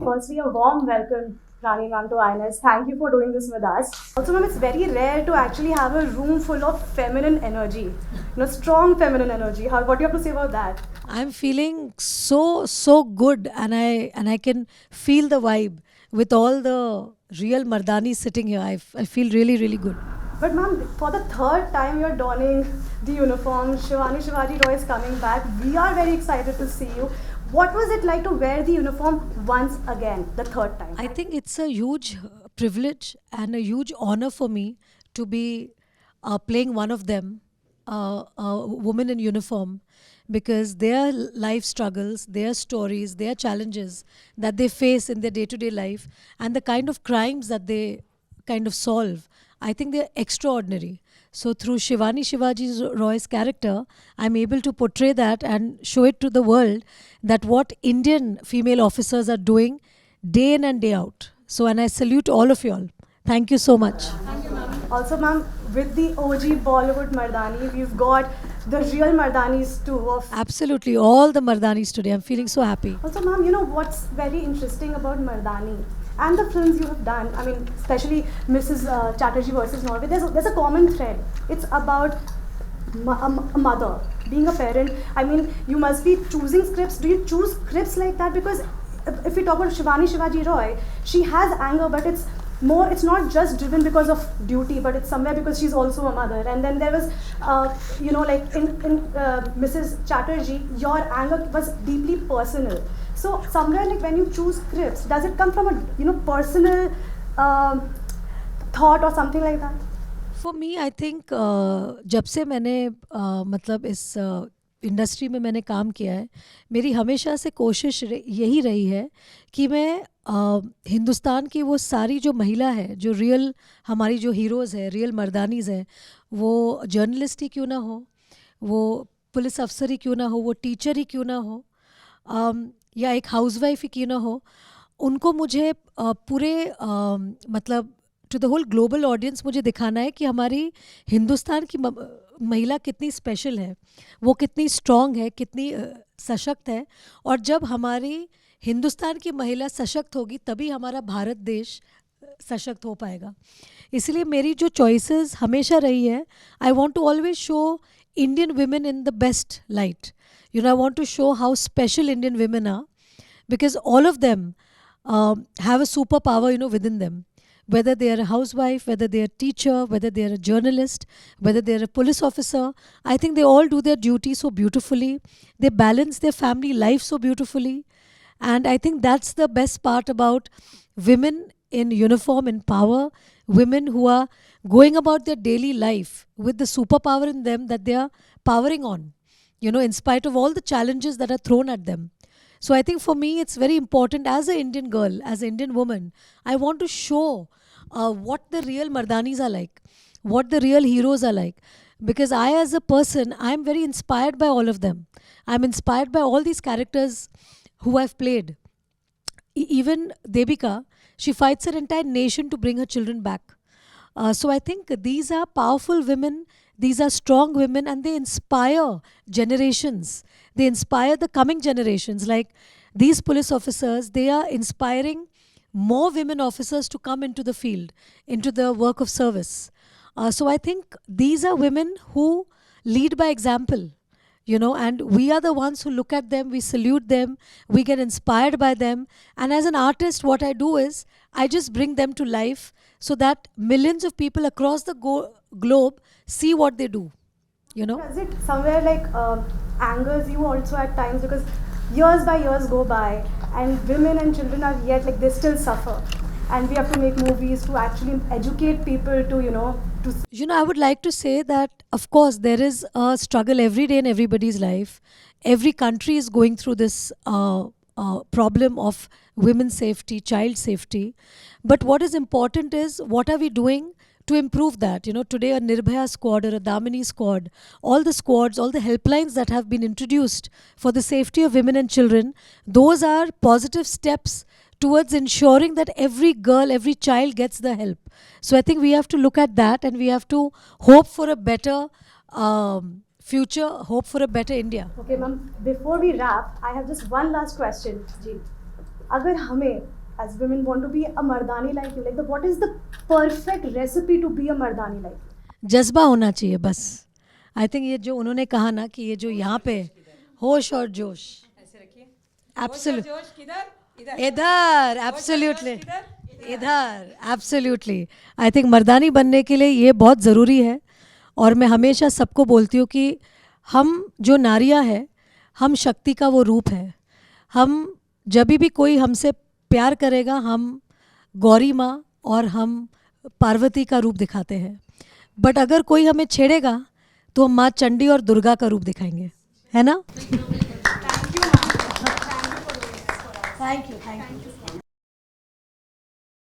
Firstly, a warm welcome, Rani ma'am, to INS. Thank you for doing this with us. Also, ma'am, it's very rare to actually have a room full of feminine energy, strong feminine energy. What do you have to say about that? I'm feeling so good, and I can feel the vibe with all the real Mardani sitting here. I feel really good. But ma'am, for the third time you're donning the uniform, Shivani Shivaji Roy is coming back. We are very excited to see you. What was it like to wear the uniform once again, the third time? I think it's a huge privilege and a huge honor for me to be playing one of them, a woman in uniform, because their life struggles, their stories, their challenges that they face in their day to day life, and the kind of crimes that they kind of solve, I think they're extraordinary. So through Shivani Shivaji Roy's character, I'm able to portray that and show it to the world that what Indian female officers are doing day in and day out. So, and I salute all of you all. Thank you so much. Also, ma'am, with the OG Bollywood Mardani, we've got the real Mardanis too. Absolutely, all the Mardanis today. I'm feeling so happy. Also, ma'am, you know what's very interesting about Mardani and the films you have done? I mean, especially Mrs. Chatterjee versus Norway. There's a common thread. It's about a mother being a parent. I mean, you must be choosing scripts. Do you choose scripts like that? Because if we talk about Shivani Shivaji Roy, she has anger, but it's not just driven because of duty, but it's somewhere because she's also a mother. And then there was like in Mrs. Chatterjee, your anger was deeply personal. So somewhere, like, when you choose scripts, does it come from a personal thought or something like that? For me I think जब से मैंने मतलब इस industry में मैंने काम किया है, मेरी हमेशा से कोशिश यही रही है कि मैं हिंदुस्तान की वो सारी जो महिला है, जो रियल हमारी जो हीरोज़ है, रियल मर्दानीज़ हैं, वो जर्नलिस्ट ही क्यों ना हो, वो पुलिस अफसर ही क्यों ना हो, वो टीचर ही क्यों ना हो, या एक हाउसवाइफ ही क्यों ना हो, उनको मुझे पूरे मतलब to the whole global audience मुझे दिखाना है कि हमारी हिंदुस्तान की महिला कितनी स्पेशल है, वो कितनी स्ट्रॉन्ग है, कितनी सशक्त है। और जब हमारी हिंदुस्तान की महिला सशक्त होगी तभी हमारा भारत देश सशक्त हो पाएगा। इसलिए मेरी जो चॉइसेस हमेशा रही है, I want to always show Indian women in the best light. You know, I want to show how special Indian women are, because all of them have a superpower, within them. Whether they are a housewife, whether they are a teacher, whether they are a journalist, whether they are a police officer, I think they all do their duty so beautifully. They balance their family life so beautifully. And I think that's the best part about women in uniform, in power, women who are going about their daily life with the superpower in them that they are powering on, in spite of all the challenges that are thrown at them. So I think for me, it's very important as an Indian girl, as an Indian woman, I want to show what the real Mardanis are like, what the real heroes are like. Because I, as a person, I'm very inspired by all of them. I'm inspired by all these characters who I've played. Even Devika, she fights her entire nation to bring her children back. So I think these are powerful women, these are strong women, and they inspire generations. They inspire the coming generations. Like these police officers, they are inspiring more women officers to come into the field, into the work of service. So I think these are women who lead by example, and we are the ones who look at them, we salute them, we get inspired by them. And as an artist, what I do is I just bring them to life so that millions of people across the globe see what they do. Does it somewhere like angers you also at times, because years by years go by and women and children are yet, like, they still suffer, and we have to make movies to actually educate people to I would like to say that, of course, there is a struggle every day in everybody's life. Every country is going through this problem of women's safety, child safety. But what is important is what are we doing to improve that? Today a Nirbhaya squad or a Damini squad, all the squads, all the helplines that have been introduced for the safety of women and children, those are positive steps towards ensuring that every girl, every child gets the help. So I think we have to look at that, and we have to hope for a better future, hope for a better India. Okay, ma'am. Before we wrap, I have just one last question. Ji. अगर हमें as women want to be a Mardaani like you, like what is the perfect recipe to be a Mardaani like you? जज्बा होना चाहिए बस. I think ये जो उन्होंने कहा ना कि ये जो यहाँ पे होश और जोश, एब्सोल्यूट इधर, एब्सोल्युटली इधर, एब्सोल्युटली. आई थिंक मर्दानी बनने के लिए ये बहुत ज़रूरी है. और मैं हमेशा सबको बोलती हूँ कि हम जो नारियाँ हैं, हम शक्ति का वो रूप है. हम जब भी कोई हमसे प्यार करेगा, हम गौरी माँ और हम पार्वती का रूप दिखाते हैं. बट अगर कोई हमें छेड़ेगा तो हम माँ चंडी और दुर्गा का रूप दिखाएंगे, है ना? Thank you, ma'am. Thank you for doing this for us. Thank you.